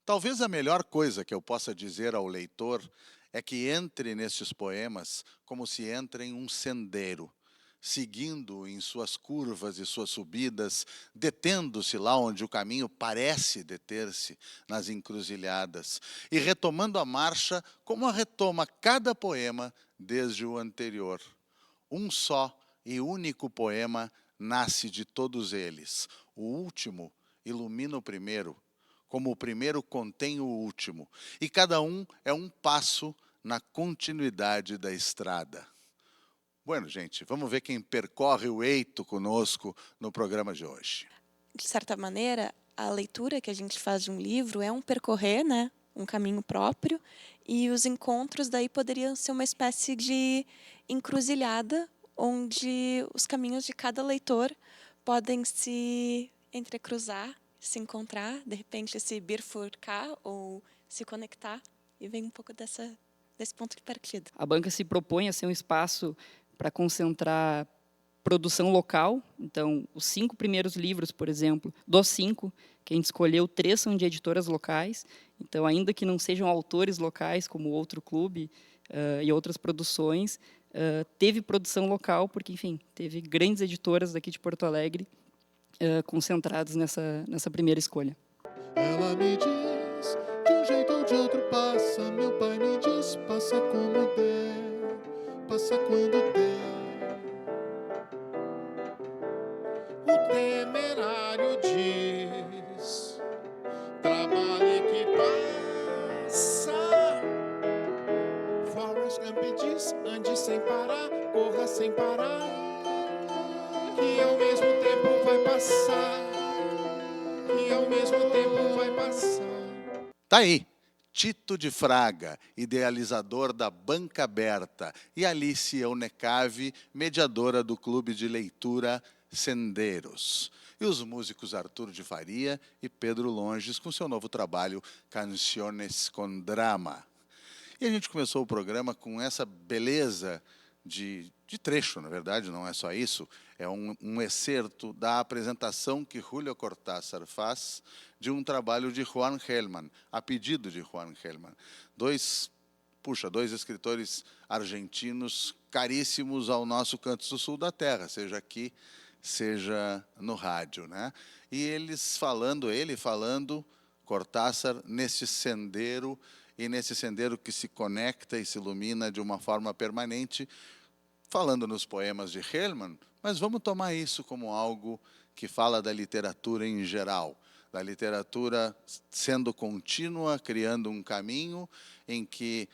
Talvez a melhor coisa que eu possa dizer ao leitor é que entre nestes poemas como se entra em um sendeiro, seguindo em suas curvas e suas subidas, detendo-se lá onde o caminho parece deter-se, nas encruzilhadas, e retomando a marcha como a retoma cada poema desde o anterior. Um só e único poema nasce de todos eles. O último ilumina o primeiro, como o primeiro contém o último, e cada um é um passo na continuidade da estrada. Bueno, gente, vamos ver quem percorre o eito conosco no programa de hoje. De certa maneira, a leitura que a gente faz de um livro é um percorrer, né, um caminho próprio, e os encontros daí poderiam ser uma espécie de encruzilhada, onde os caminhos de cada leitor podem se entrecruzar, se encontrar, de repente se bifurcar ou se conectar, e vem um pouco desse ponto de partida. A banca se propõe a ser um espaço para concentrar produção local. Então, os 5 primeiros livros, por exemplo, dos 5 que a gente escolheu, 3 são de editoras locais. Então, ainda que não sejam autores locais, como Outro Clube e outras produções, teve produção local, porque, enfim, teve grandes editoras daqui de Porto Alegre concentradas nessa primeira escolha. Ela me diz, de um jeito ou de outro passa. Meu pai me diz, passa como der, passa quando der. O temerário diz, trabalhe que passa. Forrest Gump diz, ande sem parar, corra sem parar, que ao mesmo tempo vai passar, que ao mesmo tempo vai passar. Tá aí, Tito de Fraga, idealizador da Banca Aberta, e Alice Eunecave, mediadora do clube de leitura Sendeiros. E os músicos Arthur de Faria e Pedro Longes com seu novo trabalho Canciones con Drama. E a gente começou o programa com essa beleza de trecho, na verdade, não é só isso, é um excerto da apresentação que Julio Cortázar faz de um trabalho de Juan Gelman, a pedido de Juan Gelman. Dois escritores argentinos caríssimos ao nosso canto do sul da terra, seja aqui, seja no rádio, né? E ele falando, Cortázar, nesse sendeiro, e nesse sendeiro que se conecta e se ilumina de uma forma permanente, falando nos poemas de Gelman, mas vamos tomar isso como algo que fala da literatura em geral, da literatura sendo contínua, criando um caminho em que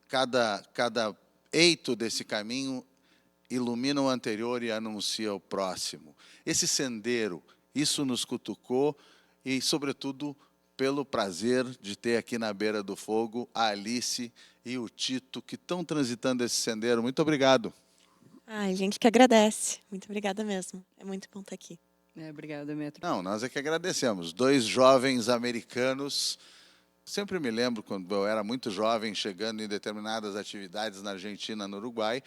cada eito desse caminho ilumina o anterior e anuncia o próximo. Esse sendeiro, isso nos cutucou e, sobretudo, pelo prazer de ter aqui na beira do fogo a Alice e o Tito, que estão transitando esse sendeiro. Muito obrigado. Ai, gente que agradece. Muito obrigada mesmo. É muito bom estar aqui. Obrigada, Metro. Não, nós é que agradecemos. 2 jovens americanos. Sempre me lembro quando eu era muito jovem, chegando em determinadas atividades na Argentina, no Uruguai,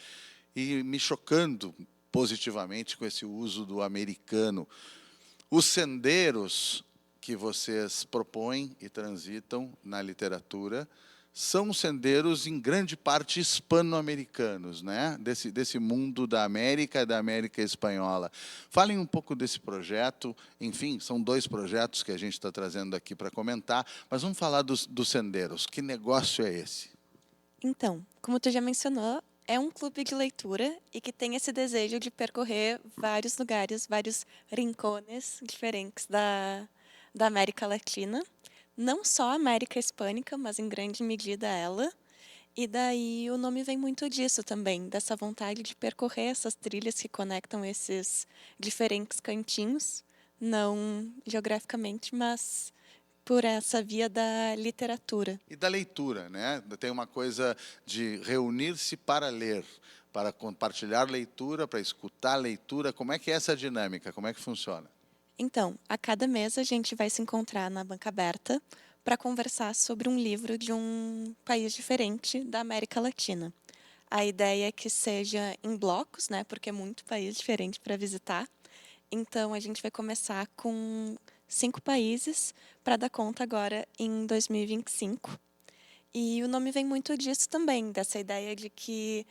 e me chocando positivamente com esse uso do americano. Os sendeiros que vocês propõem e transitam na literatura são sendeiros, em grande parte, hispano-americanos, né? Desse mundo da América e da América espanhola. Falem um pouco desse projeto. Enfim, são 2 projetos que a gente está trazendo aqui para comentar, mas vamos falar dos sendeiros. Que negócio é esse? Então, como tu já mencionou, é um clube de leitura e que tem esse desejo de percorrer vários lugares, vários rincones diferentes da América Latina. Não só a América Hispânica, mas em grande medida ela. E daí o nome vem muito disso também, dessa vontade de percorrer essas trilhas que conectam esses diferentes cantinhos, não geograficamente, mas por essa via da literatura. E da leitura, né? Tem uma coisa de reunir-se para ler, para compartilhar leitura, para escutar leitura. Como é que é essa dinâmica? Como é que funciona? Então, a cada mês a gente vai se encontrar na banca aberta para conversar sobre um livro de um país diferente da América Latina. A ideia é que seja em blocos, né, porque é muito país diferente para visitar. Então, a gente vai começar com 5 países para dar conta agora em 2025. E o nome vem muito disso também, dessa ideia de que,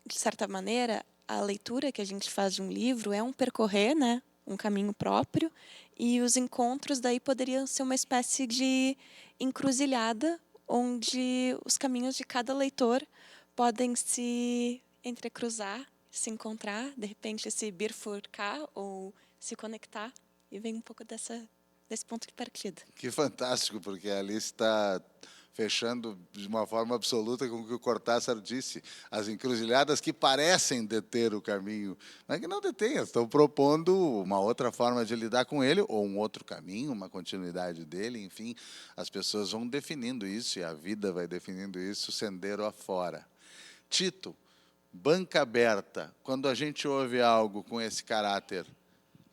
de certa maneira, a leitura que a gente faz de um livro é um percorrer, né? Um caminho próprio, e os encontros daí poderiam ser uma espécie de encruzilhada onde os caminhos de cada leitor podem se entrecruzar, se encontrar, de repente se bifurcar ou se conectar, e vem um pouco desse ponto de partida. Que fantástico, porque a Alice está fechando de uma forma absoluta com o que o Cortázar disse. As encruzilhadas que parecem deter o caminho, mas que não detêm, estão propondo uma outra forma de lidar com ele, ou um outro caminho, uma continuidade dele, enfim. As pessoas vão definindo isso, e a vida vai definindo isso, sendero afora. Tito, banca aberta, quando a gente ouve algo com esse caráter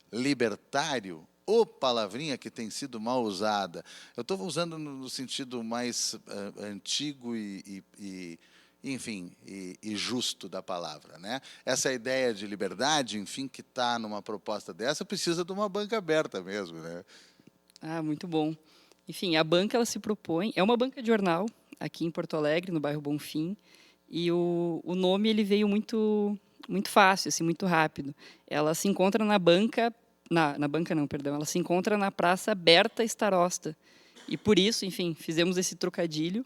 libertário, ou palavrinha que tem sido mal usada, eu estou usando no sentido mais antigo enfim, justo da palavra, né? Essa ideia de liberdade, enfim, que está numa proposta dessa, precisa de uma banca aberta mesmo, né? Ah, muito bom. Enfim, a banca ela se propõe, é uma banca de jornal aqui em Porto Alegre, no bairro Bonfim, e o nome ele veio muito fácil, assim, muito rápido. Ela se encontra na banca, na banca não, perdão, ela se encontra na Praça Berta Starosta. E por isso, enfim, fizemos esse trocadilho,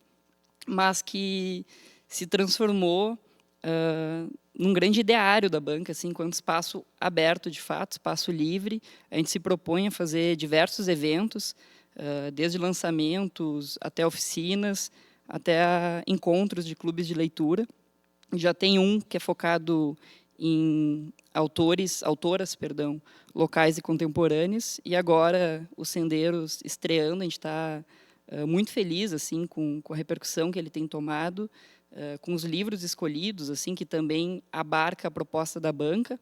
mas que se transformou num grande ideário da banca, assim, enquanto espaço aberto, de fato, espaço livre. A gente se propõe a fazer diversos eventos, desde lançamentos até oficinas, até encontros de clubes de leitura. Já tem um que é focado em autoras, locais e contemporâneas, e agora os Sendeiros estreando, a gente está muito feliz assim com a repercussão que ele tem tomado, com os livros escolhidos, assim, que também abarca a proposta da banca.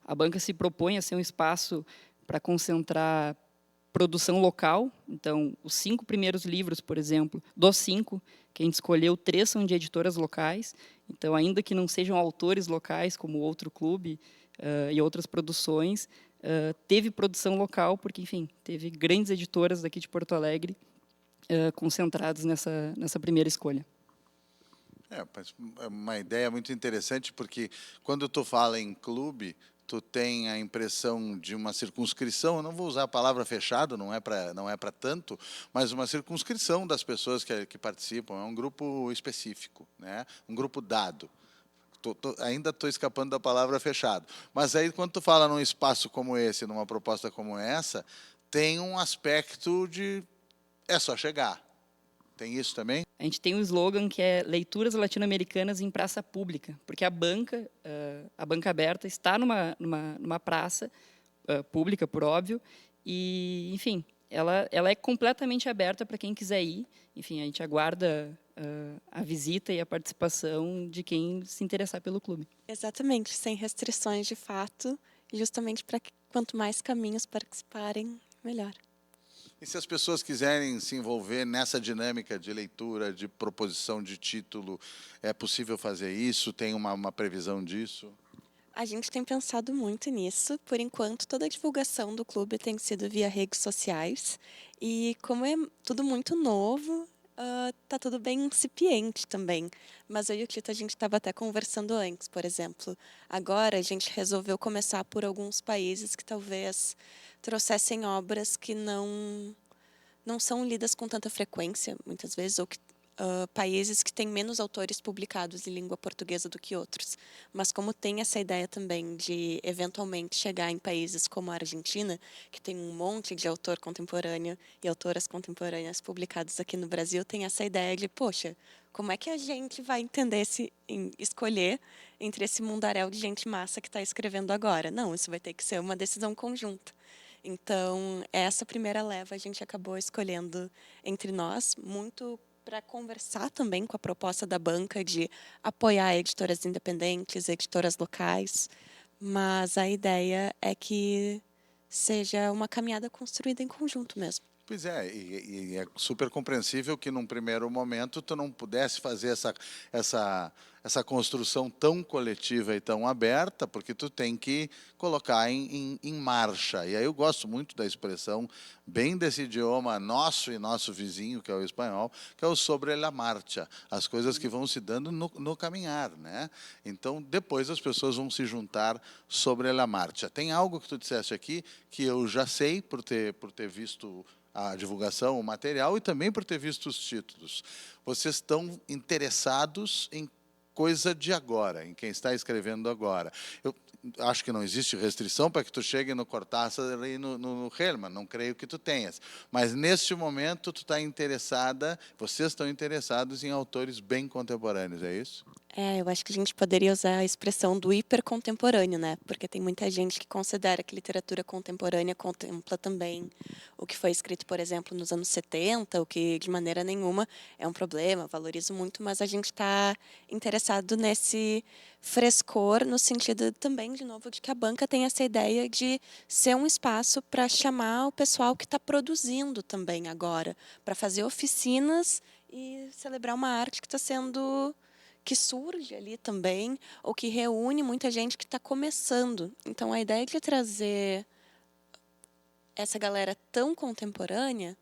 A banca se propõe a ser um espaço para concentrar produção local. Então, os 5 primeiros livros, por exemplo, dos 5 que a gente escolheu, 3 são de editoras locais. Então, ainda que não sejam autores locais, como outro clube e outras produções, teve produção local, porque, enfim, teve grandes editoras daqui de Porto Alegre concentradas nessa primeira escolha. É uma ideia muito interessante, porque quando tu fala em clube, tu tem a impressão de uma circunscrição, eu não vou usar a palavra fechado, não é para tanto, mas uma circunscrição das pessoas que participam, é um grupo específico, né? Um grupo dado. Ainda estou escapando da palavra fechado. Mas aí, quando tu fala num espaço como esse, numa proposta como essa, tem um aspecto de é só chegar. Tem isso também? A gente tem um slogan que é Leituras Latino-Americanas em Praça Pública, porque a banca aberta está numa praça pública, por óbvio, e, enfim, ela é completamente aberta para quem quiser ir. Enfim, a gente aguarda a visita e a participação de quem se interessar pelo clube. Exatamente, sem restrições de fato, justamente para que quanto mais caminhos participarem, melhor. E se as pessoas quiserem se envolver nessa dinâmica de leitura, de proposição de título, é possível fazer isso? Tem uma previsão disso? A gente tem pensado muito nisso. Por enquanto, toda a divulgação do clube tem sido via redes sociais. E como é tudo muito novo, tá tudo bem incipiente também. Mas eu e o Tito, a gente estava até conversando antes, por exemplo. Agora, a gente resolveu começar por alguns países que talvez trouxessem obras que não são lidas com tanta frequência, muitas vezes, ou que países que têm menos autores publicados em língua portuguesa do que outros. Mas como tem essa ideia também de, eventualmente, chegar em países como a Argentina, que tem um monte de autor contemporâneo e autoras contemporâneas publicados aqui no Brasil, tem essa ideia de, poxa, como é que a gente vai entender escolher entre esse mundaréu de gente massa que está escrevendo agora? Não, isso vai ter que ser uma decisão conjunta. Então, essa primeira leva a gente acabou escolhendo entre nós, muito para conversar também com a proposta da banca de apoiar editoras independentes, editoras locais, mas a ideia é que seja uma caminhada construída em conjunto mesmo. Pois é, e é super compreensível que num primeiro momento tu não pudesse fazer essa construção tão coletiva e tão aberta, porque tu tem que colocar em marcha. E aí eu gosto muito da expressão, bem desse idioma nosso e nosso vizinho, que é o espanhol, que é o sobre la marcha, as coisas que vão se dando no caminhar, né? Então, depois as pessoas vão se juntar sobre la marcha. Tem algo que tu disseste aqui que eu já sei por ter visto a divulgação, o material, e também por ter visto os títulos. Vocês estão interessados em coisa de agora, em quem está escrevendo agora. Eu acho que não existe restrição para que tu chegue no Cortázar e no Hellman, não creio que tu tenhas. Mas, neste momento, tu está interessada, vocês estão interessados em autores bem contemporâneos, é isso? Eu acho que a gente poderia usar a expressão do hipercontemporâneo, né? Porque tem muita gente que considera que literatura contemporânea contempla também o que foi escrito, por exemplo, nos anos 70, o que de maneira nenhuma é um problema, valorizo muito, mas a gente está interessado nesse frescor, no sentido também, de novo, de que a banca tem essa ideia de ser um espaço para chamar o pessoal que está produzindo também agora, para fazer oficinas e celebrar uma arte que está sendo... que surge ali também, ou que reúne muita gente que está começando. Então, a ideia de trazer essa galera tão contemporânea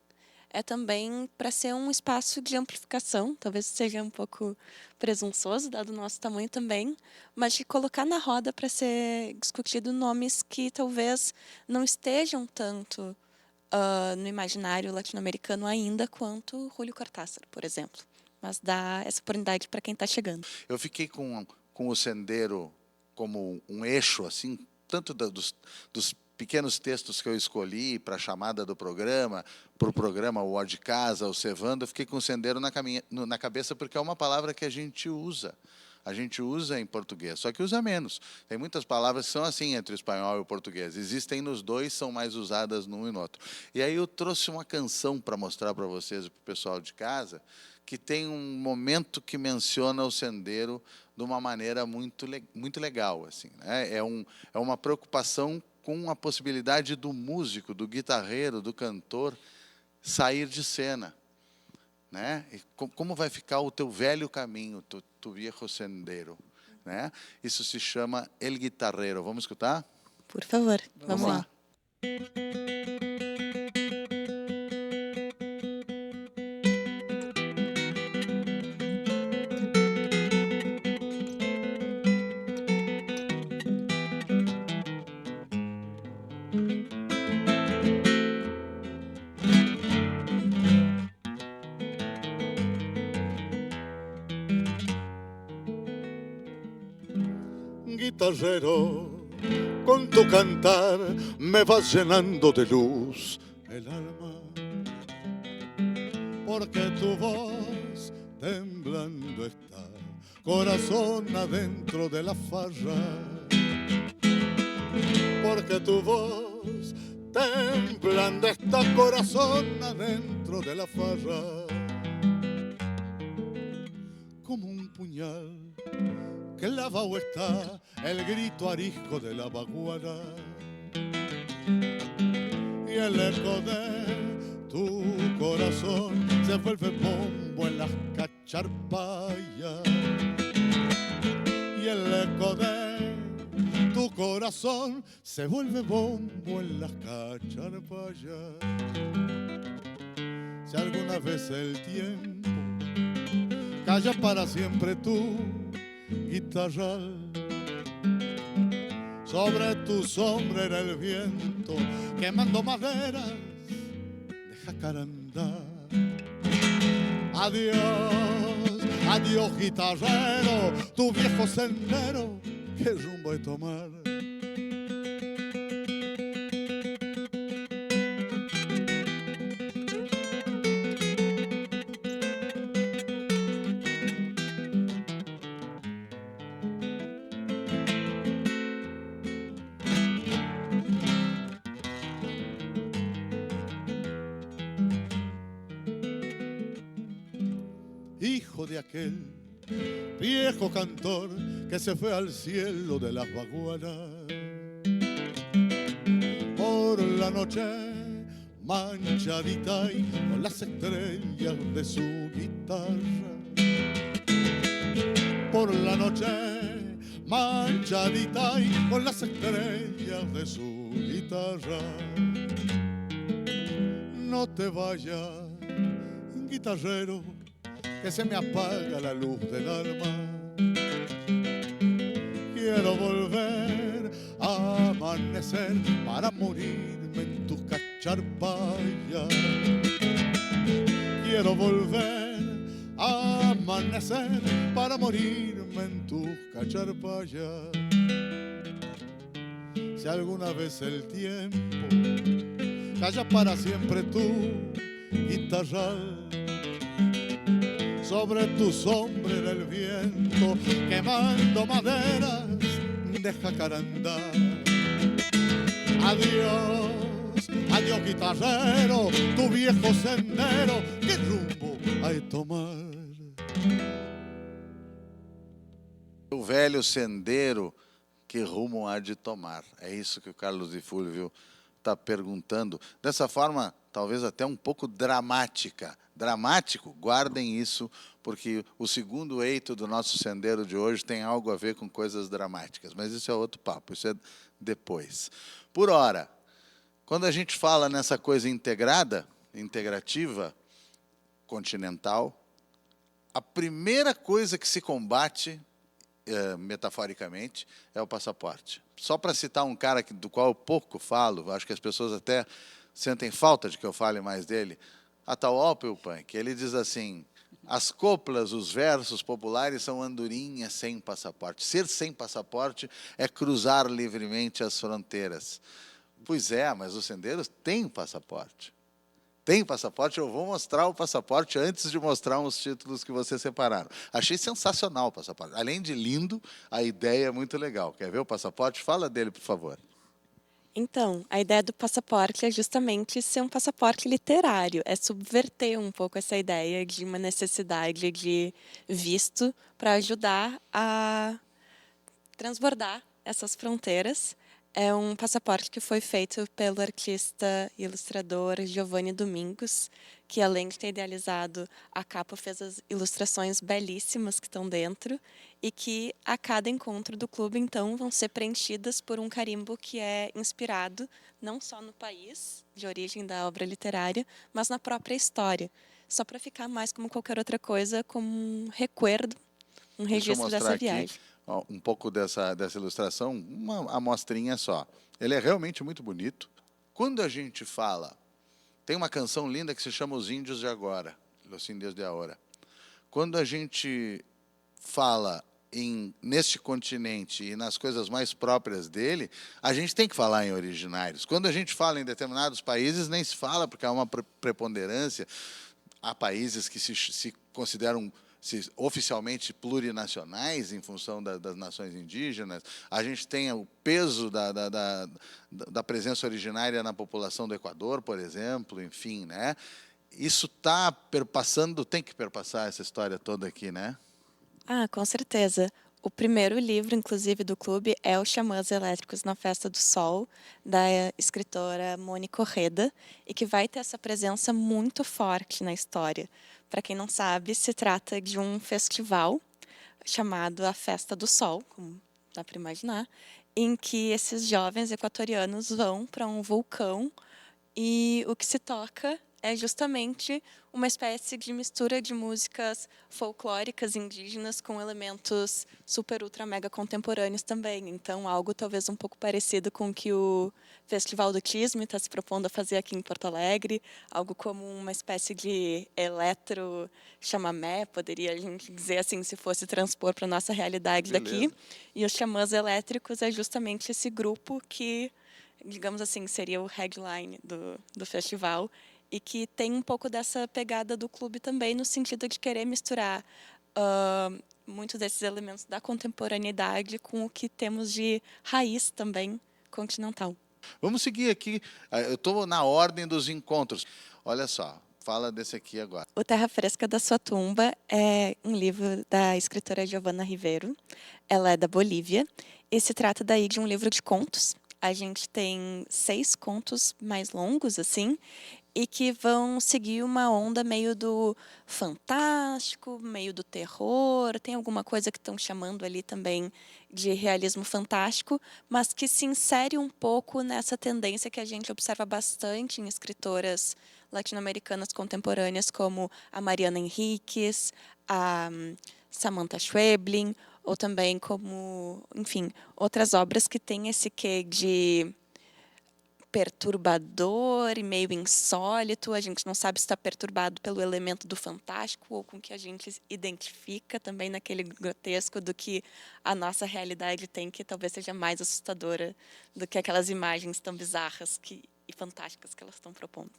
é também para ser um espaço de amplificação, talvez seja um pouco presunçoso, dado o nosso tamanho também, mas de colocar na roda para ser discutido nomes que talvez não estejam tanto no imaginário latino-americano ainda quanto Julio Cortázar, por exemplo. Mas dá essa oportunidade para quem está chegando. Eu fiquei com o Sendeiro como um eixo, assim, tanto dos pequenos textos que eu escolhi para a chamada do programa, para o programa O Ó de Casa, o Cevando, eu fiquei com o Sendeiro na cabeça, porque é uma palavra que a gente usa. A gente usa em português, só que usa menos. Tem muitas palavras que são assim entre o espanhol e o português. Existem nos dois, são mais usadas num e no outro. E aí eu trouxe uma canção para mostrar para vocês e para o pessoal de casa, que tem um momento que menciona o Sendeiro de uma maneira muito legal, assim, né? É uma preocupação com a possibilidade do músico, do guitarreiro, do cantor sair de cena, né? E como vai ficar o teu velho caminho, tu viejo sendero, né? Isso se chama El Guitarrero. Vamos escutar? Por favor, vamos lá. Guitarrero, con tu cantar me vas llenando de luz el alma, porque tu voz temblando está, corazón adentro de la farra, porque tu voz temblando está, corazón adentro de la farra, como un puñal clavado está el grito arisco de la baguala y el eco de tu corazón se vuelve bombo en las cacharpayas y el eco de tu corazón se vuelve bombo en las cacharpayas. Si alguna vez el tiempo calla para siempre tu guitarra, sobre tu sombra era el viento quemando maderas de jacarandá. Adiós, adiós guitarrero, tu viejo sendero, ¿qué rumbo he tomar? Hijo de aquel viejo cantor que se fue al cielo de las bagualas. Por la noche manchadita y con las estrellas de su guitarra. Por la noche, manchadita y con las estrellas de su guitarra. No te vayas, guitarrero, que se me apaga la luz del alma. Quiero volver a amanecer para morirme en tus cacharpayas. Quiero volver a amanecer para morirme en tus cacharpayas. Si alguna vez el tiempo calla para siempre tu guitarral, sobre tu sombra en el viento, quemando maderas de jacarandá. Adiós, adiós guitarrero, tu viejo sendero, ¿qué rumbo hay tomar? O velho sendeiro, que rumo há de tomar? É isso que o Carlos de Fulvio está perguntando. Dessa forma, talvez até um pouco dramática. Dramático, guardem isso, porque o segundo eito do nosso sendeiro de hoje tem algo a ver com coisas dramáticas. Mas isso é outro papo, isso é depois. Por ora, quando a gente fala nessa coisa integrada, integrativa, continental, a primeira coisa que se combate, metaforicamente, é o passaporte. Só para citar um cara do qual eu pouco falo, acho que as pessoas até sentem falta de que eu fale mais dele, Atahualpa Yupanqui. Ele diz assim: as coplas, os versos populares são andorinhas sem passaporte. Ser sem passaporte é cruzar livremente as fronteiras. Pois é, mas os sendeiros têm passaporte. Tem passaporte, eu vou mostrar o passaporte antes de mostrar os títulos que vocês separaram. Achei sensacional o passaporte. Além de lindo, a ideia é muito legal. Quer ver o passaporte? Fala dele, por favor. Então, a ideia do passaporte é justamente ser um passaporte literário, é subverter um pouco essa ideia de uma necessidade de visto para ajudar a transbordar essas fronteiras. É um passaporte que foi feito pelo artista e ilustrador Giovanni Domingos, que além de ter idealizado a capa, fez as ilustrações belíssimas que estão dentro e que a cada encontro do clube, então, vão ser preenchidas por um carimbo que é inspirado não só no país de origem da obra literária, mas na própria história, só para ficar mais como qualquer outra coisa, como um recuerdo, um registro dessa viagem. Um pouco dessa ilustração, uma amostrinha só. Ele é realmente muito bonito. Quando a gente fala, tem uma canção linda que se chama Os Índios de Agora, Los Indios de Ahora. Quando a gente fala neste continente e nas coisas mais próprias dele, a gente tem que falar em originários. Quando a gente fala em determinados países, nem se fala, porque há uma preponderância. Há países que se consideram oficialmente plurinacionais em função das nações indígenas. A gente tem o peso da presença originária na população do Equador, por exemplo, enfim, né? Isso está perpassando, tem que perpassar essa história toda aqui, né? Ah, com certeza. O primeiro livro, inclusive, do clube é Os Xamãs Elétricos na Festa do Sol, da escritora Mônica Orreda, e que vai ter essa presença muito forte na história. Para quem não sabe, se trata de um festival chamado a Festa do Sol, como dá para imaginar, em que esses jovens equatorianos vão para um vulcão e o que se toca é justamente uma espécie de mistura de músicas folclóricas indígenas com elementos super, ultra, mega contemporâneos também. Então, algo talvez um pouco parecido com o que o Festival do Tisme está se propondo a fazer aqui em Porto Alegre, algo como uma espécie de eletro-chamamé, poderia a gente dizer assim, se fosse transpor para a nossa realidade daqui. E os Xamãs Elétricos é justamente esse grupo que, digamos assim, seria o headline do festival, e que tem um pouco dessa pegada do clube também, no sentido de querer misturar muitos desses elementos da contemporaneidade com o que temos de raiz também continental. Vamos seguir aqui, eu estou na ordem dos encontros. Olha só, fala desse aqui agora. O Terra Fresca da Sua Tumba é um livro da escritora Giovanna Rivero. Ela é da Bolívia e se trata daí de um livro de contos. a gente tem 6 contos mais longos, assim, e que vão seguir uma onda meio do fantástico, meio do terror. Tem alguma coisa que estão chamando ali também de realismo fantástico, mas que se insere um pouco nessa tendência que a gente observa bastante em escritoras latino-americanas contemporâneas, como a Mariana Enríquez, a Samantha Schweblin, ou também como, enfim, outras obras que têm esse quê de perturbador e meio insólito. A gente não sabe se está perturbado pelo elemento do fantástico ou com que a gente identifica também naquele grotesco do que a nossa realidade tem, que talvez seja mais assustadora do que aquelas imagens tão bizarras e fantásticas que elas estão propondo.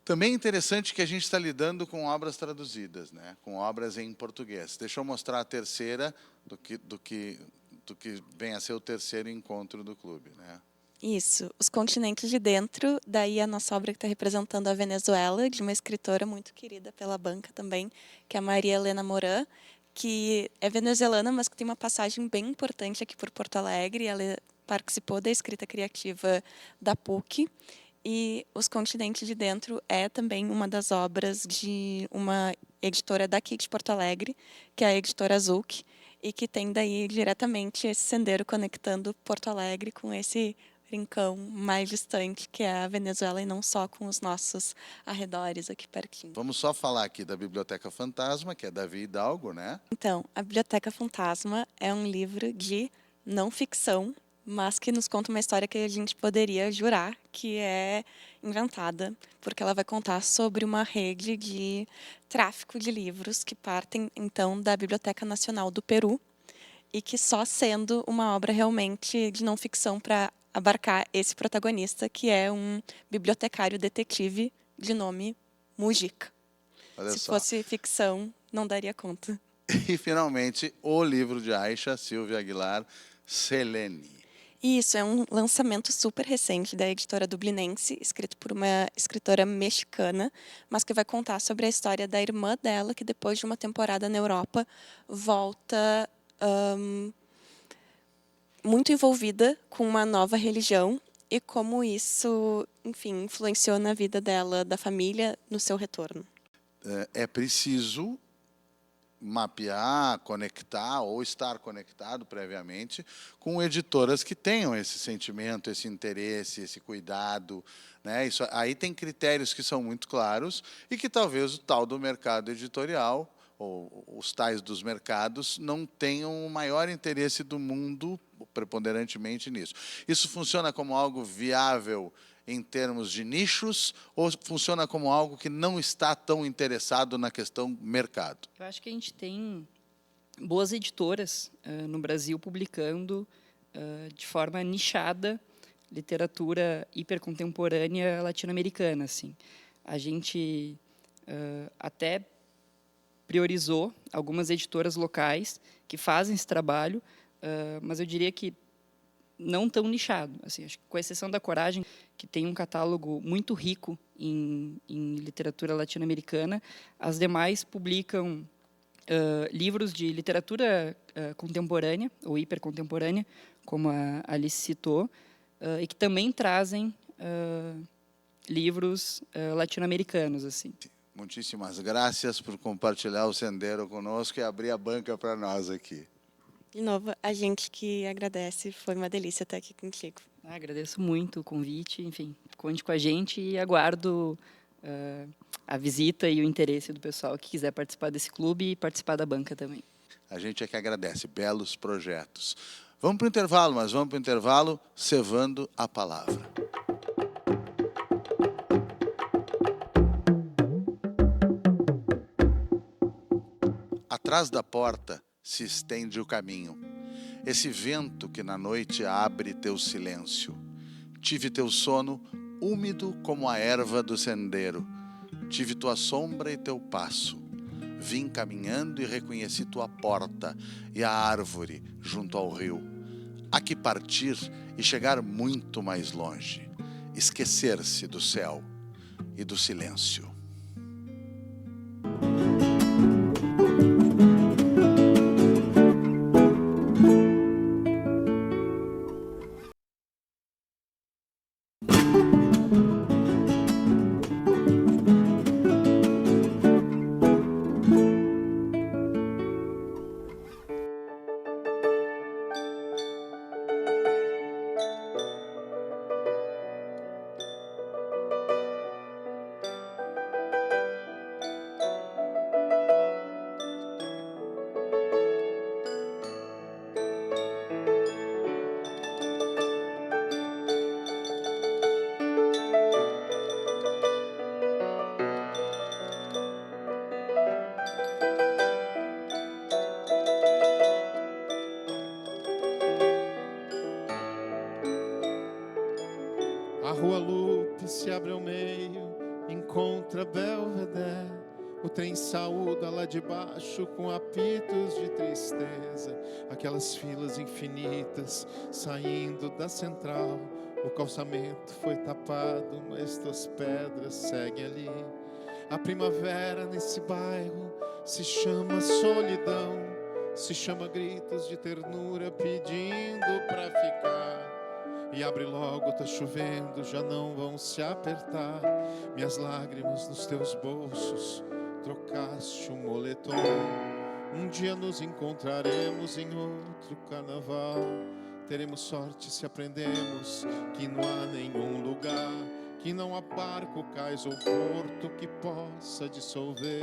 Também é interessante que a gente está lidando com obras traduzidas, né? Com obras em português. Deixa eu mostrar a terceira do que vem a ser o terceiro encontro do clube, né? Isso, Os Continentes de Dentro, daí a nossa obra que está representando a Venezuela, de uma escritora muito querida pela banca também, que é a Maria Helena Moran, que é venezuelana, mas que tem uma passagem bem importante aqui por Porto Alegre. Ela participou da escrita criativa da PUC, e Os Continentes de Dentro é também uma das obras de uma editora daqui de Porto Alegre, que é a editora Azuc, e que tem daí diretamente esse sendeiro conectando Porto Alegre com esse rincão mais distante, que é a Venezuela, e não só com os nossos arredores aqui pertinho. Vamos só falar aqui da Biblioteca Fantasma, que é Davi Hidalgo, né? Então, a Biblioteca Fantasma é um livro de não ficção, mas que nos conta uma história que a gente poderia jurar que é inventada, porque ela vai contar sobre uma rede de tráfico de livros que partem, então, da Biblioteca Nacional do Peru, e que só sendo uma obra realmente de não ficção para abarcar esse protagonista, que é um bibliotecário detetive de nome Mujica. Olha Se só. fosse ficção, não daria conta. E, finalmente, o livro de Aisha Silvia Aguilar, Selene. Isso, é um lançamento super recente da editora dublinense, escrito por uma escritora mexicana, mas que vai contar sobre a história da irmã dela, que depois de uma temporada na Europa, volta muito envolvida com uma nova religião e como isso, enfim, influenciou na vida dela, da família, no seu retorno. É preciso mapear, conectar ou estar conectado previamente com editoras que tenham esse sentimento, esse interesse, esse cuidado, né? Isso aí tem critérios que são muito claros e que talvez o tal do mercado editorial ou os tais dos mercados não tenham o maior interesse do mundo preponderantemente nisso. Isso funciona como algo viável em termos de nichos ou funciona como algo que não está tão interessado na questão mercado? Eu acho que a gente tem boas editoras no Brasil publicando de forma nichada literatura hipercontemporânea latino-americana. Assim. A gente até priorizou algumas editoras locais que fazem esse trabalho, mas eu diria que não tão nichado. Assim, acho que com exceção da Coragem, que tem um catálogo muito rico em literatura latino-americana, as demais publicam livros de literatura contemporânea ou hipercontemporânea, como a Alice citou, e que também trazem livros latino-americanos. Assim. Muitíssimas graças por compartilhar o sendero conosco e abrir a banca para nós aqui. De novo, a gente que agradece, foi uma delícia estar aqui contigo. Agradeço muito o convite, enfim, conte com a gente e aguardo a visita e o interesse do pessoal que quiser participar desse clube e participar da banca também. A gente é que agradece, belos projetos. Vamos para o intervalo, mas vamos para o intervalo cevando a palavra. Atrás da porta se estende o caminho, esse vento que na noite abre teu silêncio. Tive teu sono úmido como a erva do sendeiro, tive tua sombra e teu passo. Vim caminhando e reconheci tua porta e a árvore junto ao rio. Há que partir e chegar muito mais longe, esquecer-se do céu e do silêncio. Rua Lupe se abre ao meio, encontra Belvedere. O trem saúda lá de baixo com apitos de tristeza. Aquelas filas infinitas saindo da central. O calçamento foi tapado, mas tuas pedras seguem ali. A primavera nesse bairro se chama solidão, se chama gritos de ternura pedindo pra ficar. E abre logo, tá chovendo, já não vão se apertar. Minhas lágrimas nos teus bolsos, trocaste o moletom. Um dia nos encontraremos em outro carnaval. Teremos sorte se aprendemos que não há nenhum lugar, que não há barco, cais ou porto que possa dissolver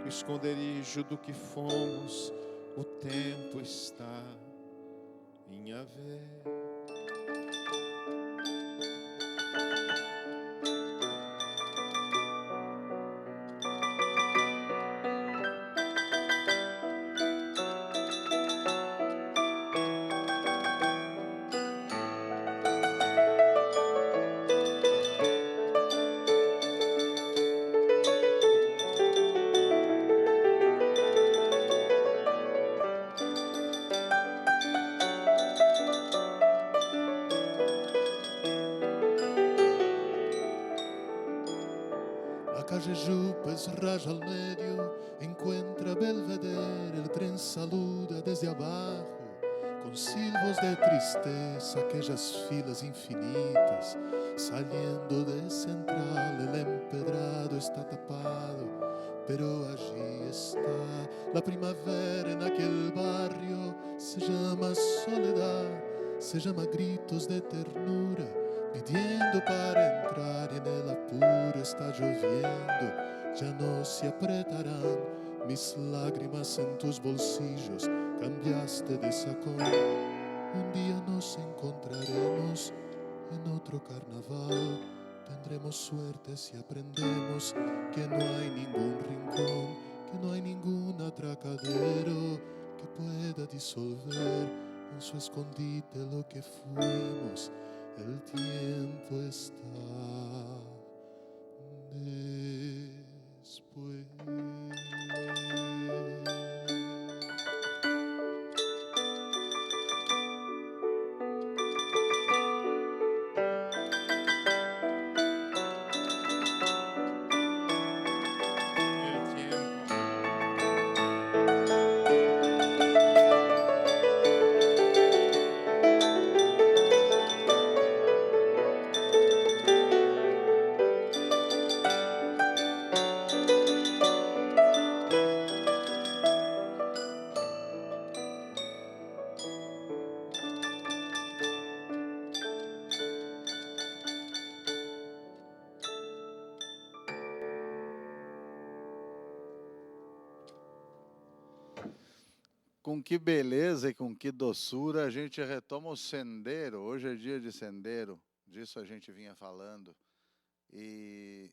o esconderijo do que fomos. O tempo está em haver. calle Yupes raya al medio, encuentra Belvedere, el tren saluda desde abajo, con silbos de tristeza, aquellas filas infinitas, saliendo de Central, el empedrado está tapado, pero allí está la primavera en aquel barrio, se llama soledad, se llama gritos de ternura, pidiendo para entrar y en el apuro está lloviendo, ya no se apretarán mis lágrimas en tus bolsillos, cambiaste de sacón. Un día nos encontraremos en otro carnaval, tendremos suerte si aprendemos que no hay ningún rincón, que no hay ningún atracadero que pueda disolver en su escondite lo que fuimos. El tiempo está después. Com que beleza e com que doçura a gente retoma o Sendero. Hoje é dia de Sendero, disso a gente vinha falando. E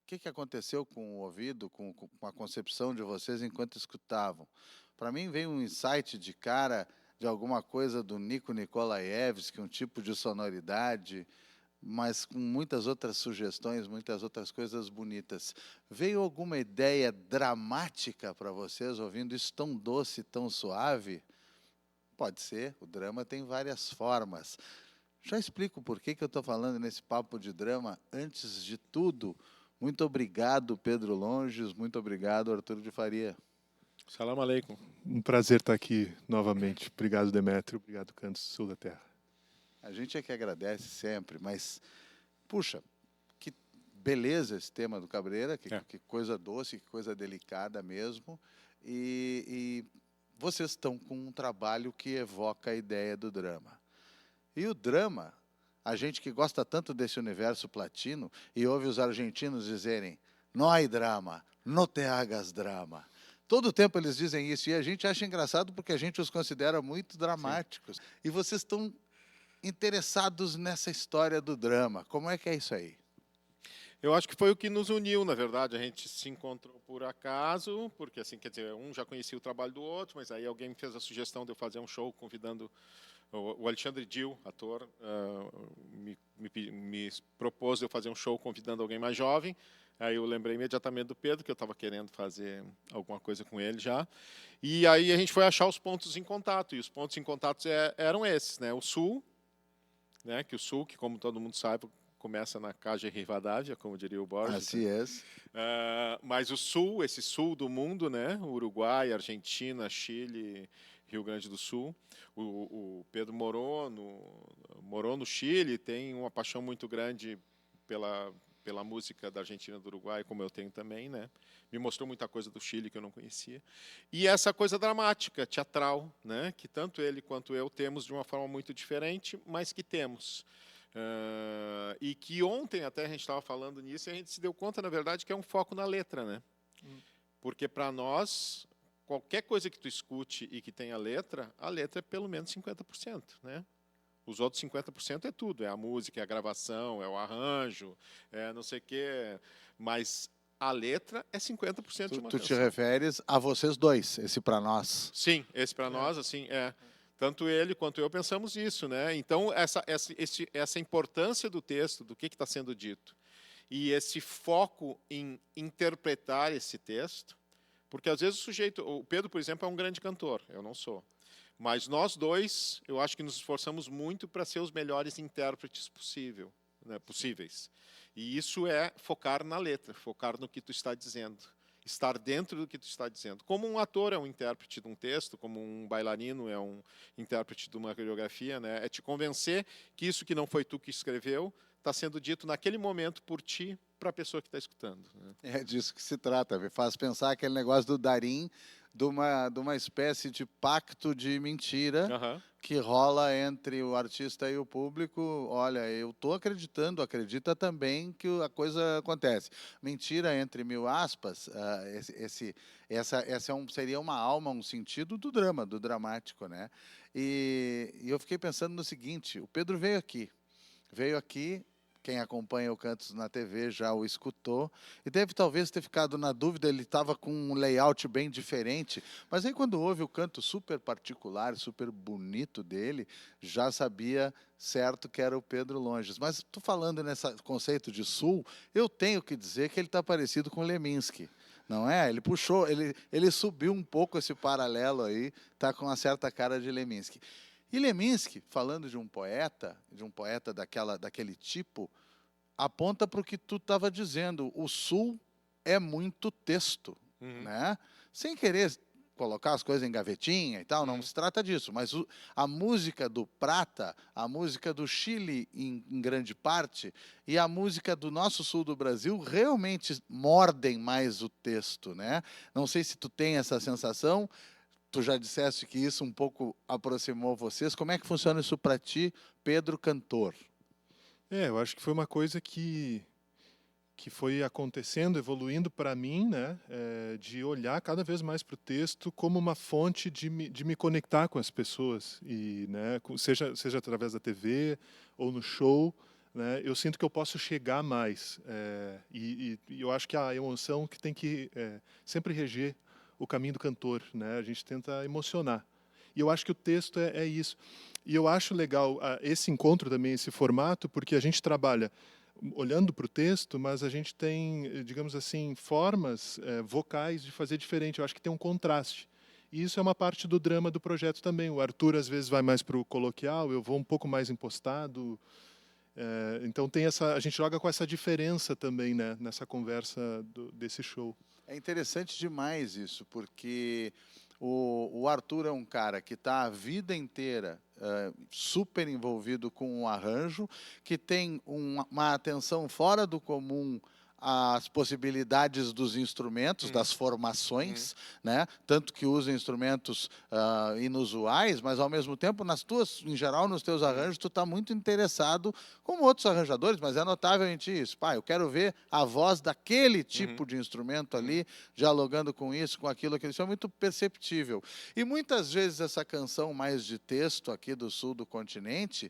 o que aconteceu com o ouvido, com a concepção de vocês enquanto escutavam? Para mim veio um insight de cara de alguma coisa do Nico Nikolaevski, um tipo de sonoridade, mas com muitas outras sugestões, muitas outras coisas bonitas. Veio alguma ideia dramática para vocês, ouvindo isso tão doce, tão suave? Pode ser, o drama tem várias formas. Já explico por que eu estou falando nesse papo de drama. Antes de tudo, muito obrigado, Pedro Longes, muito obrigado, Arthur de Faria. Salam aleikum. Um prazer estar aqui novamente. Obrigado, Demétrio. Obrigado, Cantos do Sul da Terra. A gente é que agradece sempre, mas, puxa, que beleza esse tema do Cabreira, que coisa doce, que coisa delicada mesmo. E vocês estão com um trabalho que evoca a ideia do drama. E o drama, a gente que gosta tanto desse universo platino e ouve os argentinos dizerem "no hay drama, no te hagas drama". Todo tempo eles dizem isso e a gente acha engraçado porque a gente os considera muito dramáticos. Sim. E vocês estão interessados nessa história do drama. Como é que é isso aí? Eu acho que foi o que nos uniu, na verdade. A gente se encontrou por acaso, porque, assim, quer dizer, um já conhecia o trabalho do outro, mas aí alguém me fez a sugestão de eu fazer um show convidando o Alexandre Dil, ator, me propôs de eu fazer um show convidando alguém mais jovem. Aí eu lembrei imediatamente do Pedro, que eu estava querendo fazer alguma coisa com ele já. E aí a gente foi achar os pontos em contato. E os pontos em contato eram esses, né? O Sul, né? Que o Sul, que como todo mundo sabe, começa na Caja Rivadavia, como diria o Borges. Assim é. Mas o Sul, esse Sul do mundo, né? Uruguai, Argentina, Chile, Rio Grande do Sul. O Pedro morou no Chile, tem uma paixão muito grande pela música da Argentina e do Uruguai, como eu tenho também, né? Me mostrou muita coisa do Chile que eu não conhecia. E essa coisa dramática, teatral, né? Que tanto ele quanto eu temos de uma forma muito diferente, mas que temos. E que ontem até a gente estava falando nisso e a gente se deu conta, na verdade, que é um foco na letra, né? Porque para nós, qualquer coisa que tu escute e que tenha letra, a letra é pelo menos 50%, né? Os outros 50% é tudo, é a música, é a gravação, é o arranjo, é não sei o quê, mas a letra é 50% de uma Tu canção. te referes a vocês dois, esse para nós. Sim, esse para nós, assim, é. Tanto ele quanto eu pensamos isso, né? Então, essa importância do texto, do que está sendo dito, e esse foco em interpretar esse texto, porque às vezes o Pedro, por exemplo, é um grande cantor, eu não sou. Mas nós dois, eu acho que nos esforçamos muito para ser os melhores intérpretes possíveis. E isso é focar na letra, focar no que tu está dizendo, estar dentro do que tu está dizendo. Como um ator é um intérprete de um texto, como um bailarino é um intérprete de uma coreografia, né? É te convencer que isso que não foi tu que escreveu está sendo dito naquele momento por ti para a pessoa que está escutando, né? É disso que se trata. Faz pensar aquele negócio do Darim, de uma espécie de pacto de mentira que rola entre o artista e o público. Olha, eu estou acreditando, acredita também que a coisa acontece. Mentira entre mil aspas, seria uma alma, um sentido do drama, do dramático, né? E eu fiquei pensando no seguinte, o Pedro veio aqui, quem acompanha o Cantos na TV já o escutou, e deve talvez ter ficado na dúvida, ele estava com um layout bem diferente, mas aí quando ouve o canto super particular, super bonito dele, já sabia certo que era o Pedro Longes. Mas estou falando nesse conceito de sul, eu tenho que dizer que ele está parecido com Leminski. Não é? Ele puxou, ele subiu um pouco esse paralelo aí, está com uma certa cara de Leminski. E Leminski, falando de um poeta daquele tipo, aponta para o que tu estava dizendo. O Sul é muito texto, né? Sem querer colocar as coisas em gavetinha e tal, não se trata disso. Mas a música do Prata, a música do Chile, em grande parte, e a música do nosso sul do Brasil realmente mordem mais o texto, né? Não sei se tu tem essa sensação. Tu já disseste que isso um pouco aproximou vocês. Como é que funciona isso para ti, Pedro, cantor? Eu acho que foi uma coisa que foi acontecendo, evoluindo para mim, né, de olhar cada vez mais para o texto como uma fonte de me conectar com as pessoas, e, né, seja através da TV ou no show, né, eu sinto que eu posso chegar mais. E eu acho que a emoção que tem que sempre reger o caminho do cantor, né? A gente tenta emocionar. E eu acho que o texto é isso. E eu acho legal esse encontro também, esse formato, porque a gente trabalha olhando para o texto, mas a gente tem, digamos assim, formas vocais de fazer diferente. Eu acho que tem um contraste. E isso é uma parte do drama do projeto também. O Arthur, às vezes, vai mais para o coloquial, eu vou um pouco mais impostado. Então, a gente joga com essa diferença também, né, nessa conversa desse show. É interessante demais isso, porque o Arthur é um cara que está a vida inteira super envolvido com o arranjo, que tem uma atenção fora do comum às possibilidades dos instrumentos, das formações, né? Tanto que usa instrumentos inusuais, mas ao mesmo tempo, em geral, nos teus arranjos, tu está muito interessado, como outros arranjadores, mas é notavelmente isso. Pá, eu quero ver a voz daquele tipo de instrumento ali, dialogando com isso, com aquilo, isso é muito perceptível. E muitas vezes essa canção mais de texto aqui do sul do continente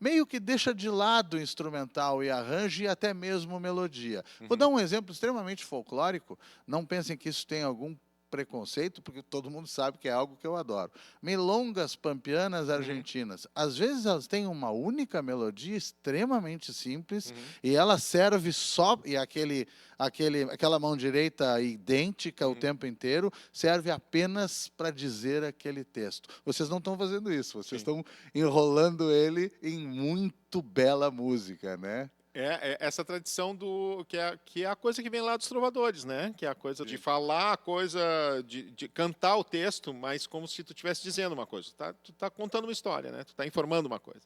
meio que deixa de lado o instrumental e arranjo e até mesmo melodia. Vou dar um exemplo extremamente folclórico, não pensem que isso tem algum preconceito, porque todo mundo sabe que é algo que eu adoro. Milongas pampianas argentinas. Às vezes elas têm uma única melodia extremamente simples e ela serve só, e aquela mão direita idêntica o tempo inteiro, serve apenas para dizer aquele texto. Vocês não estão fazendo isso, vocês estão enrolando ele em muito bela música, né? É essa tradição que é a coisa que vem lá dos trovadores, né? Que é a coisa de falar, a coisa de cantar o texto, mas como se tu estivesse dizendo uma coisa. Tu tá contando uma história, né? Tu tá informando uma coisa.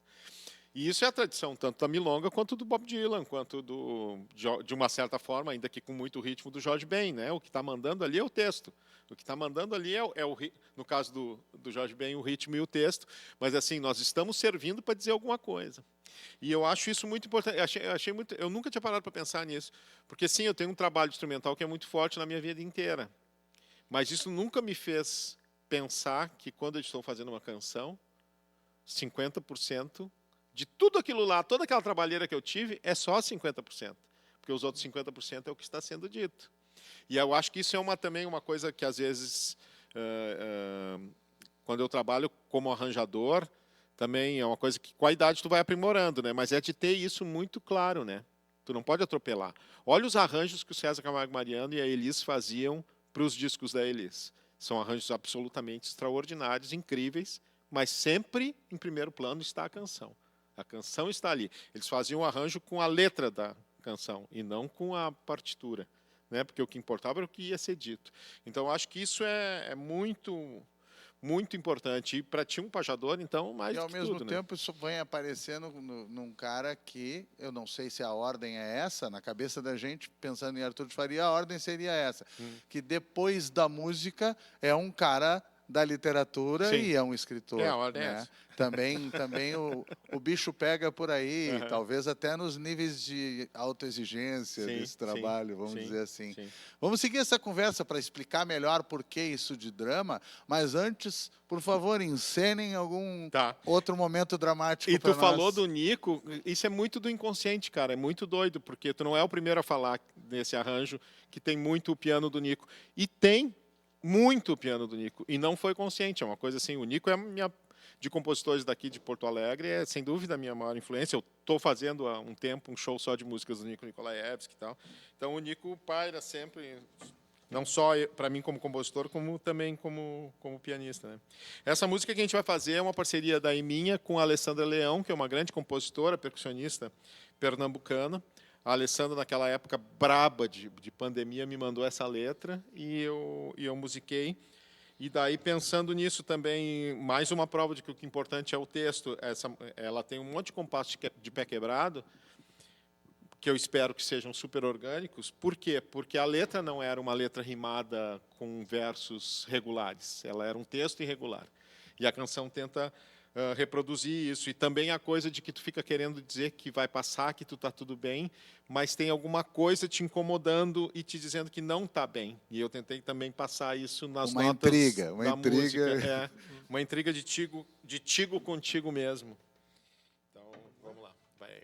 E isso é a tradição tanto da milonga quanto do Bob Dylan, quanto de uma certa forma, ainda que com muito ritmo, do Jorge Ben, né? O que está mandando ali é o texto. O que está mandando ali no caso do Jorge Ben, o ritmo e o texto. Mas assim, nós estamos servindo para dizer alguma coisa. E eu acho isso muito importante. Eu nunca tinha parado para pensar nisso, porque sim, eu tenho um trabalho instrumental que é muito forte na minha vida inteira. Mas isso nunca me fez pensar que quando eu estou fazendo uma canção, 50% de tudo aquilo lá, toda aquela trabalheira que eu tive, é só 50%, porque os outros 50% é o que está sendo dito. E eu acho que isso é também uma coisa que, às vezes, quando eu trabalho como arranjador, também é uma coisa que, com a idade, tu vai aprimorando, né? Mas é de ter isso muito claro, né? Tu não pode atropelar. Olha os arranjos que o César Camargo Mariano e a Elis faziam para os discos da Elis. São arranjos absolutamente extraordinários, incríveis, mas sempre, em primeiro plano, está a canção. A canção está ali. Eles faziam um arranjo com a letra da canção e não com a partitura, né? Porque o que importava era o que ia ser dito. Então, eu acho que isso é muito, muito importante. E para ti, um pajador, então, mais do que tudo. E, ao mesmo tempo, isso vem aparecendo num cara que, eu não sei se a ordem é essa, na cabeça da gente, pensando em Arthur de Faria, a ordem seria essa, que depois da música é um cara da literatura. Sim. E é um escritor. É a ordem, né? Também o bicho pega por aí, talvez até nos níveis de autoexigência desse trabalho, vamos dizer assim. Sim. Vamos seguir essa conversa para explicar melhor por que isso de drama, mas antes, por favor, encenem algum outro momento dramático. E tu falou do Nico, isso é muito do inconsciente, cara, é muito doido, porque tu não é o primeiro a falar nesse arranjo que tem muito o piano do Nico. E tem muito o piano do Nico, e não foi consciente, é uma coisa assim, o Nico é de compositores daqui de Porto Alegre, é sem dúvida a minha maior influência. Eu estou fazendo há um tempo um show só de músicas do Nico Nikolaevski e tal. Então o Nico paira sempre, não só para mim como compositor, como também como pianista, né? Essa música que a gente vai fazer é uma parceria da Eminha com a Alessandra Leão, que é uma grande compositora, percussionista pernambucana. A Alessandra, naquela época braba de pandemia, me mandou essa letra e eu musiquei. E daí, pensando nisso também, mais uma prova de que o que é importante é o texto. Ela tem um monte de compassos de pé quebrado, que eu espero que sejam super orgânicos. Por quê? Porque a letra não era uma letra rimada com versos regulares. Ela era um texto irregular. E a canção tenta reproduzir isso. E também a coisa de que tu fica querendo dizer que vai passar, que tu está tudo bem, mas tem alguma coisa te incomodando e te dizendo que não está bem. E eu tentei também passar isso nas notas da música. Uma intriga de tigo contigo mesmo. Então, vamos lá. Vai.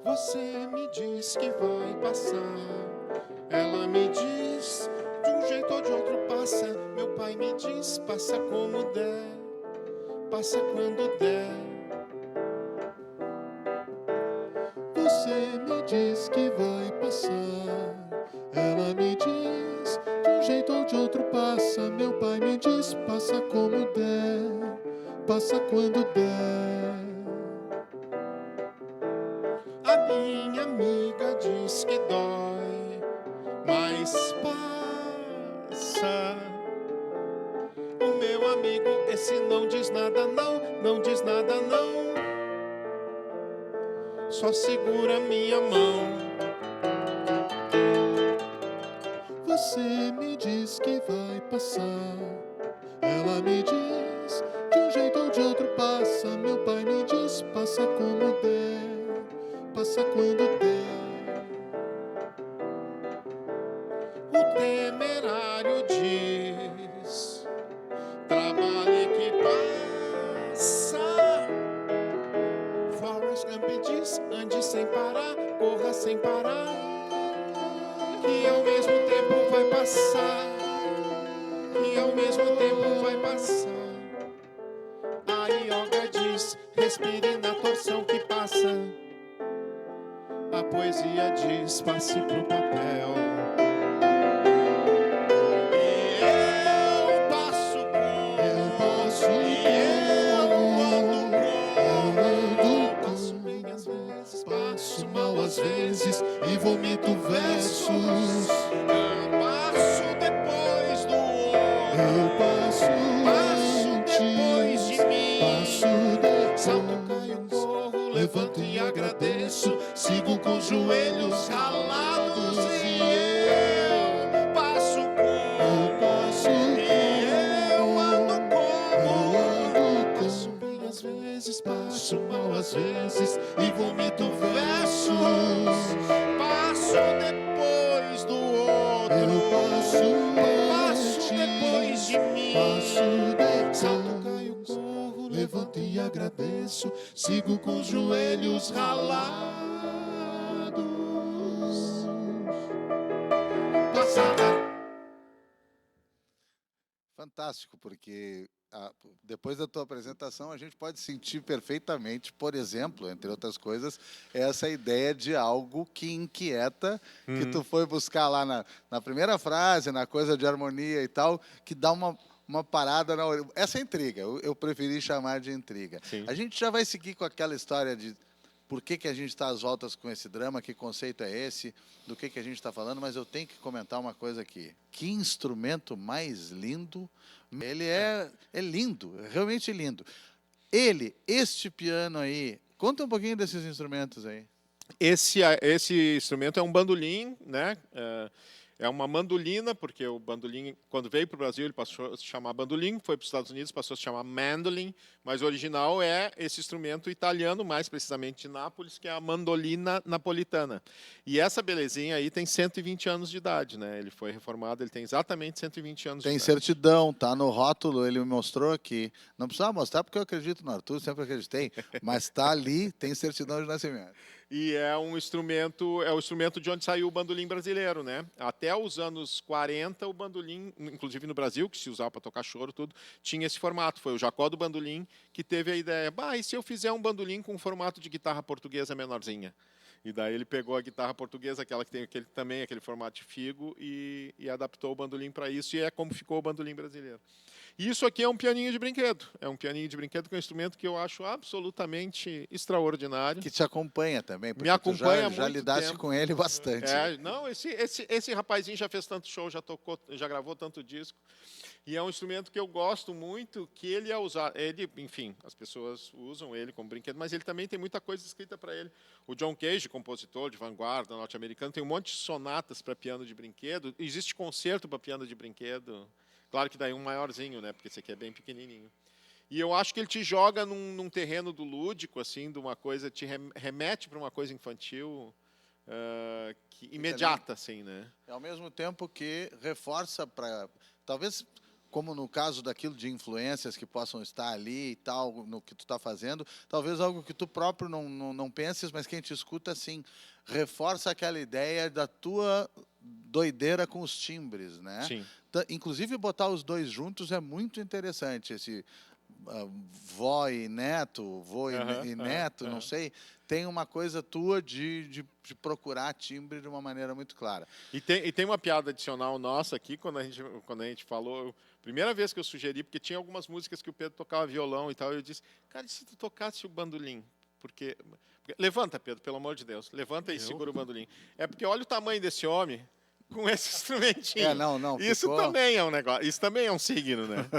Você me diz que vai passar, ela me diz, de um jeito ou de outro passa. Meu pai me diz, passa como der, passa quando der. Você me diz que vai passar, ela me diz, de um jeito ou de outro passa. Meu pai me diz, passa como der, passa quando der. A minha amiga diz que dói, mas passa. O meu amigo, esse não diz nada não, não diz nada não. Só segura minha mão. Você me diz que vai passar, ela me diz, de um jeito ou de outro passa. Meu pai me diz, passa como der, passa quando tem. O temerário diz: trabalhe que passa. Forrest Gump diz: ande sem parar, corra sem parar, que ao mesmo tempo vai passar, que ao mesmo tempo vai passar. A yoga diz: respire na torção que passa. A poesia diz: passe pro papel. Às vezes e vomito versos. Eu passo depois do outro. Eu passo depois de mim. Passo depois. Salto, caio, corro, levanto e agradeço. Sigo com os joelhos ralados e eu passo, corro. E eu ando como. Passo bem às vezes, passo mal às vezes e vomito versos. Passo depois do outro. Eu passo depois de mim. Salto, caio, corro, Levanto e agradeço. Sigo com os joelhos ralados. passada. Fantástico, porque depois da tua apresentação a gente pode sentir perfeitamente, por exemplo, entre outras coisas, essa ideia de algo que inquieta, que tu foi buscar lá na primeira frase, na coisa de harmonia e tal, que dá uma parada na orelha. Essa é intriga, eu preferi chamar de intriga. Sim. A gente já vai seguir com aquela história de por que a gente está às voltas com esse drama, que conceito é esse, do que a gente está falando, mas eu tenho que comentar uma coisa aqui. Que instrumento mais lindo! Ele é lindo, é realmente lindo. Este piano aí, conta um pouquinho desses instrumentos aí. Esse instrumento é um bandolim, né? É uma mandolina, porque o bandolim, quando veio para o Brasil, ele passou a se chamar bandolim, foi para os Estados Unidos, passou a se chamar mandolin, mas o original é esse instrumento italiano, mais precisamente de Nápoles, que é a mandolina napolitana. E essa belezinha aí tem 120 anos de idade, né? Ele foi reformado, ele tem exatamente 120 anos de Tem idade. certidão, tá no rótulo, ele me mostrou aqui. Não precisava mostrar porque eu acredito no Arthur, sempre acreditei, mas está ali, tem certidão de nascimento. E é o instrumento de onde saiu o bandolim brasileiro, né? Até os anos 40, o bandolim, inclusive no Brasil, que se usava para tocar choro, tudo, tinha esse formato. Foi o Jacó do Bandolim que teve a ideia, e se eu fizer um bandolim com formato de guitarra portuguesa menorzinha? E daí ele pegou a guitarra portuguesa, aquela que tem aquele formato de figo, e adaptou o bandolim para isso, e é como ficou o bandolim brasileiro. E isso aqui é um pianinho de brinquedo. É um pianinho de brinquedo que é um instrumento que eu acho absolutamente extraordinário. Que te acompanha também, porque Me acompanha há já muito lidaste tempo. com ele bastante. Não, esse rapazinho já fez tanto show, já gravou tanto disco. E é um instrumento que eu gosto muito, que ele é usado. Enfim, as pessoas usam ele como brinquedo, mas ele também tem muita coisa escrita para ele. O John Cage, compositor de vanguarda norte-americano, tem um monte de sonatas para piano de brinquedo. Existe concerto para piano de brinquedo. Claro que daí um maiorzinho, né? Porque esse aqui é bem pequenininho. E eu acho que ele te joga num terreno do lúdico, assim, de uma coisa, te remete para uma coisa infantil imediata, assim, né? Ao mesmo tempo que reforça para, talvez, como no caso daquilo de influências que possam estar ali e tal, no que tu está fazendo, talvez algo que tu próprio não penses, mas quem te escuta, assim, reforça aquela ideia da tua doideira com os timbres, né? Sim. Inclusive, botar os dois juntos é muito interessante, esse vó e neto, vô e neto, não sei, tem uma coisa tua de procurar timbre de uma maneira muito clara. E tem uma piada adicional nossa aqui, quando a gente falou, primeira vez que eu sugeri, porque tinha algumas músicas que o Pedro tocava violão e tal, eu disse, cara, e se tu tocasse o bandolim? Porque levanta, Pedro, pelo amor de Deus, levanta e segura o bandolim. É porque olha o tamanho desse homem, com esse instrumentinho. Não. Isso ficou... também é um negócio, isso também é um signo, né?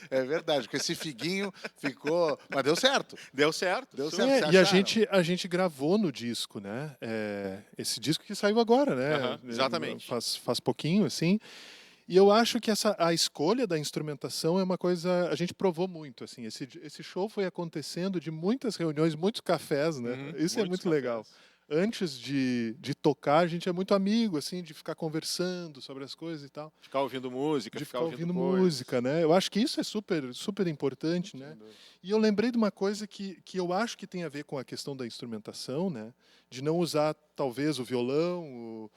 É verdade, com esse figuinho ficou... Mas deu certo. Deu certo. Deu certo. E a gente gravou no disco, né? Esse disco que saiu agora, né? Exatamente. Faz pouquinho, assim. E eu acho que a escolha da instrumentação é uma coisa, a gente provou muito, assim, esse show foi acontecendo de muitas reuniões, muitos cafés, né? Isso é Muitos muito legal. cafés. Antes de tocar, a gente é muito amigo, assim, de ficar conversando sobre as coisas e tal, Ficar ouvindo música, de ficar ficar ouvindo ouvindo coisas. música, né? Eu acho que isso é super, super importante, né? E eu lembrei de uma coisa que eu acho que tem a ver com a questão da instrumentação, né? De não usar, talvez, o violão,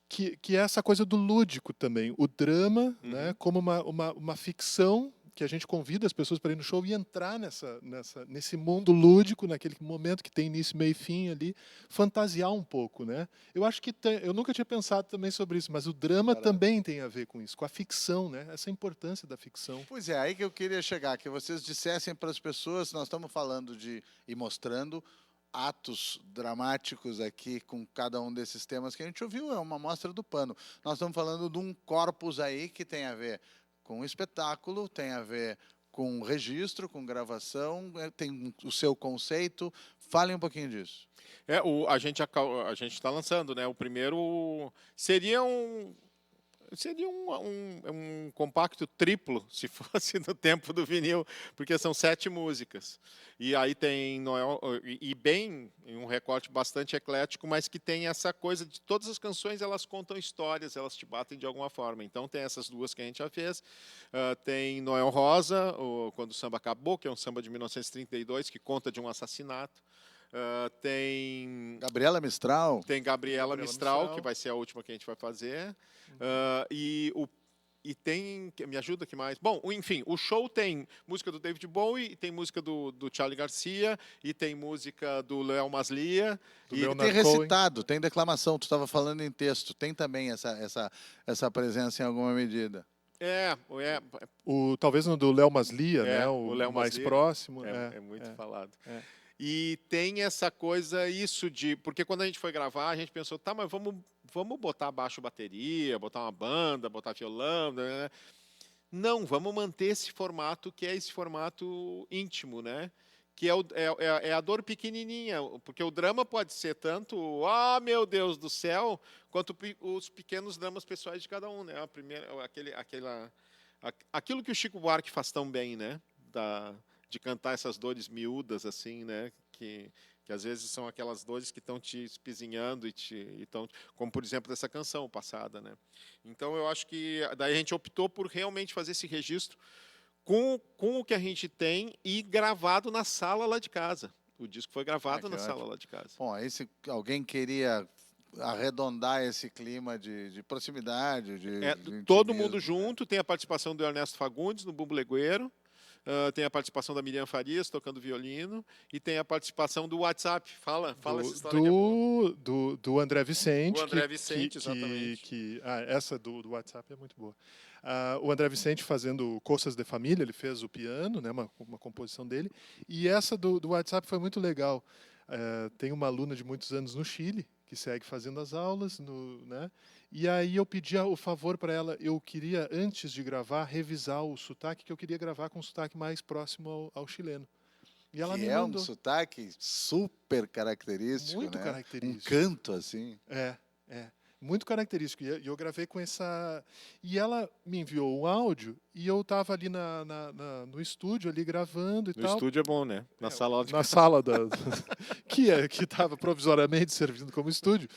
que é essa coisa do lúdico também. O drama, né, como uma ficção que a gente convida as pessoas para ir no show e entrar nesse mundo lúdico, naquele momento que tem início, meio e fim ali, fantasiar um pouco, né? Eu acho que eu nunca tinha pensado também sobre isso, mas o drama também tem a ver com isso, com a ficção, né? Essa importância da ficção. Pois é, aí que eu queria chegar, que vocês dissessem para as pessoas, nós estamos falando e mostrando atos dramáticos aqui com cada um desses temas que a gente ouviu, é uma amostra do pano. Nós estamos falando de um corpus aí que tem a ver com espetáculo, tem a ver com registro, com gravação, tem o seu conceito. Falem um pouquinho disso. A gente está lançando, né? O primeiro seria um compacto triplo, se fosse no tempo do vinil, porque são 7 músicas. E aí tem Noel, bem um recorte bastante eclético, mas que tem essa coisa de todas as canções, elas contam histórias, elas te batem de alguma forma. Então tem essas duas que a gente já fez. Tem Noel Rosa, Quando o Samba Acabou, que é um samba de 1932, que conta de um assassinato. Tem Gabriela Mistral. Tem Gabriela Mistral, que vai ser a última que a gente vai fazer. E tem... Me ajuda, que mais? Bom, enfim, o show tem música do David Bowie, tem música do Charlie Garcia, e tem música do Léo Maslia. E tem recitado, tem declamação. Tu estava falando em texto. Tem também essa presença em alguma medida. Talvez no do Léo Maslia, né? O Léo mais Maslia próximo. É muito falado. E tem essa coisa, isso de... Porque quando a gente foi gravar, a gente pensou, tá, mas vamos botar baixo bateria, botar uma banda, botar violão, né? Não, vamos manter esse formato, que é esse formato íntimo, né? Que é a dor pequenininha, porque o drama pode ser tanto, meu Deus do céu, quanto os pequenos dramas pessoais de cada um, né? Aquilo que o Chico Buarque faz tão bem, né? De cantar essas dores miúdas, assim, né? Que às vezes são aquelas dores que estão te espizinhando como por exemplo dessa canção passada, né? Então eu acho que daí a gente optou por realmente fazer esse registro com o que a gente tem e gravado na sala lá de casa. O disco foi gravado na sala lá de casa. Bom, aí se alguém queria arredondar esse clima de proximidade, de todo mundo junto, tem a participação do Ernesto Fagundes no bumbo legueiro. Tem a participação da Miriam Farias tocando violino e tem a participação do WhatsApp. Fala essa história que é boa. Do André Vicente. O André Vicente, exatamente. Essa do WhatsApp é muito boa. O André Vicente fazendo Coisas de Família, ele fez o piano, né, uma composição dele. E essa do WhatsApp foi muito legal. Tem uma aluna de muitos anos no Chile, que segue fazendo as aulas, né? E aí eu pedi o favor para ela, eu queria, antes de gravar, revisar o sotaque, que eu queria gravar com um sotaque mais próximo ao chileno. E ela me mandou. Um sotaque super característico, muito né? característico. Um canto, assim. Muito característico. E eu gravei com essa... E ela me enviou um áudio e eu estava ali no estúdio, ali gravando e tal. No estúdio é bom, né? Na sala Na sala que estava provisoriamente servindo como estúdio.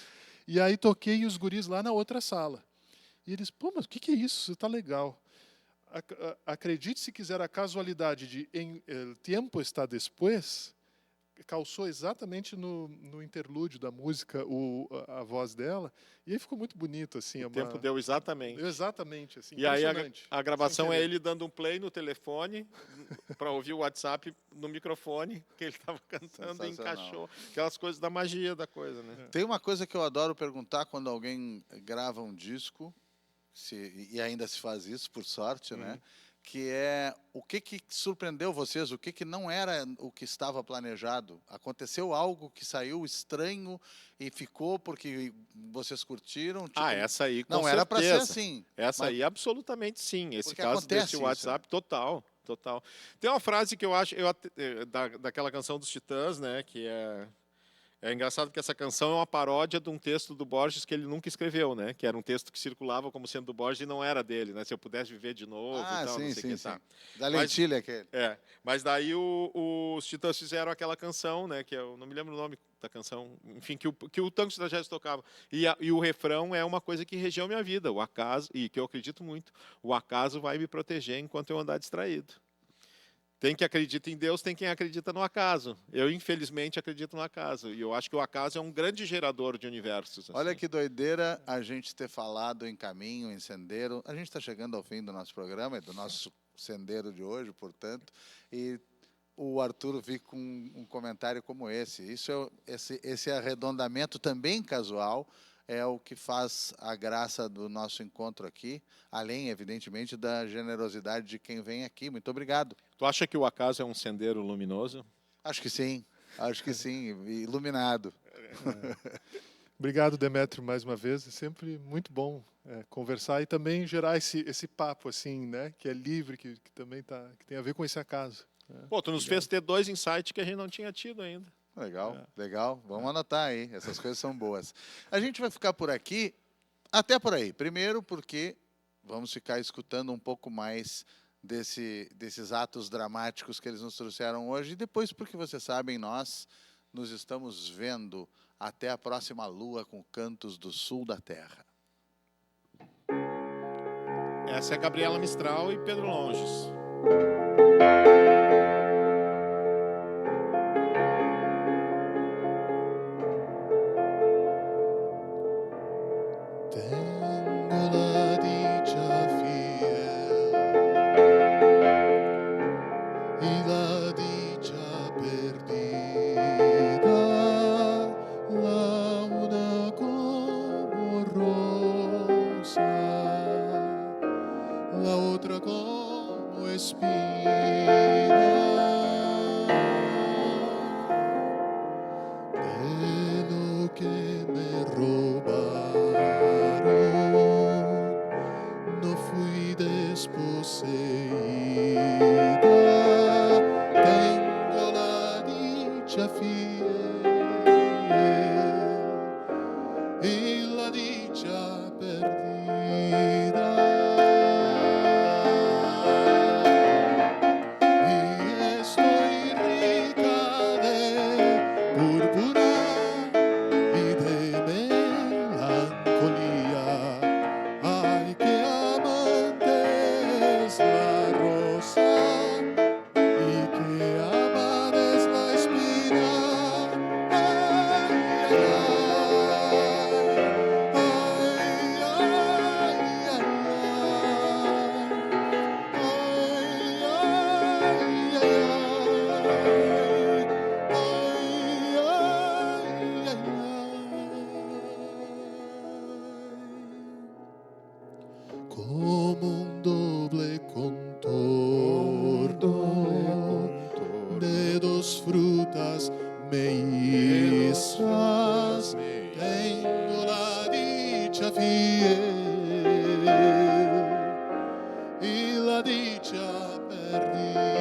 E aí toquei os guris lá na outra sala. E eles, pô, mas o que é isso? Você tá legal. Acredite se quiser, a casualidade de El Tiempo Está Después calçou exatamente no interlúdio da música a voz dela, e aí ficou muito bonito, assim. O tempo deu exatamente. Deu exatamente, assim, e aí a gravação é ele dando um play no telefone para ouvir o WhatsApp no microfone que ele estava cantando e encaixou. Aquelas coisas da magia da coisa, né? Tem uma coisa que eu adoro perguntar quando alguém grava um disco, e ainda se faz isso, por sorte, né? Que é o que surpreendeu vocês, o que não era o que estava planejado. Aconteceu algo que saiu estranho e ficou porque vocês curtiram? Tipo, essa aí, com não certeza. Era para ser assim. Essa aí, absolutamente sim. Esse caso desse WhatsApp, isso, total. Tem uma frase que eu acho, daquela canção dos Titãs, né, que é É engraçado porque essa canção é uma paródia de um texto do Borges que ele nunca escreveu, né? Que era um texto que circulava como sendo do Borges e não era dele, né? Se eu pudesse viver de novo Ah, e tal, não sim, sei o sim, que, sim. tá. Da Mas- lentilha aquele. Mas daí os Titãs fizeram aquela canção, né? Que eu não me lembro o nome da canção, enfim, que o Tango da Jazz tocava. E o refrão é uma coisa que regeu minha vida, o acaso, e que eu acredito muito. O acaso vai me proteger enquanto eu andar distraído. Tem quem acredita em Deus, tem quem acredita no acaso. Eu, infelizmente, acredito no acaso. E eu acho que o acaso é um grande gerador de universos. Olha assim. que doideira a gente ter falado em caminho, em sendeiro. A gente está chegando ao fim do nosso programa, do nosso sendeiro de hoje, portanto. E o Arturo vir com um comentário como esse. Esse arredondamento também casual é o que faz a graça do nosso encontro aqui, além, evidentemente, da generosidade de quem vem aqui. Muito obrigado. Tu acha que o acaso é um sendeiro luminoso? Acho que sim, iluminado. Obrigado, Demétrio, mais uma vez. É sempre muito bom conversar e também gerar esse papo assim, né? Que é livre, que também que tem a ver com esse acaso. Pô, tu nos fez ter 2 insights que a gente não tinha tido ainda. Legal, legal. Vamos anotar aí. Essas coisas são boas. A gente vai ficar por aqui, até por aí. Primeiro porque vamos ficar escutando um pouco mais desses atos dramáticos que eles nos trouxeram hoje. E depois porque, vocês sabem, nós nos estamos vendo até a próxima lua com Cantos do Sul da Terra. Essa é Gabriela Mistral e Pedro Longes. Tengo la dicha fiel y la dicha perdida, la una como rosa, la otra como espina. De lo que me robaron, no fui desposeída. Tengo la dicha fiel y la dicha perdida. Y estoy rica de púrpura y de melancolía. Ay, qué amante es la rosa y qué amada es la espina. Ay, ay, ay, ay, como un doble contorno de dos frutas mellizas. Tengo la dicha fiel y la dicha perdida.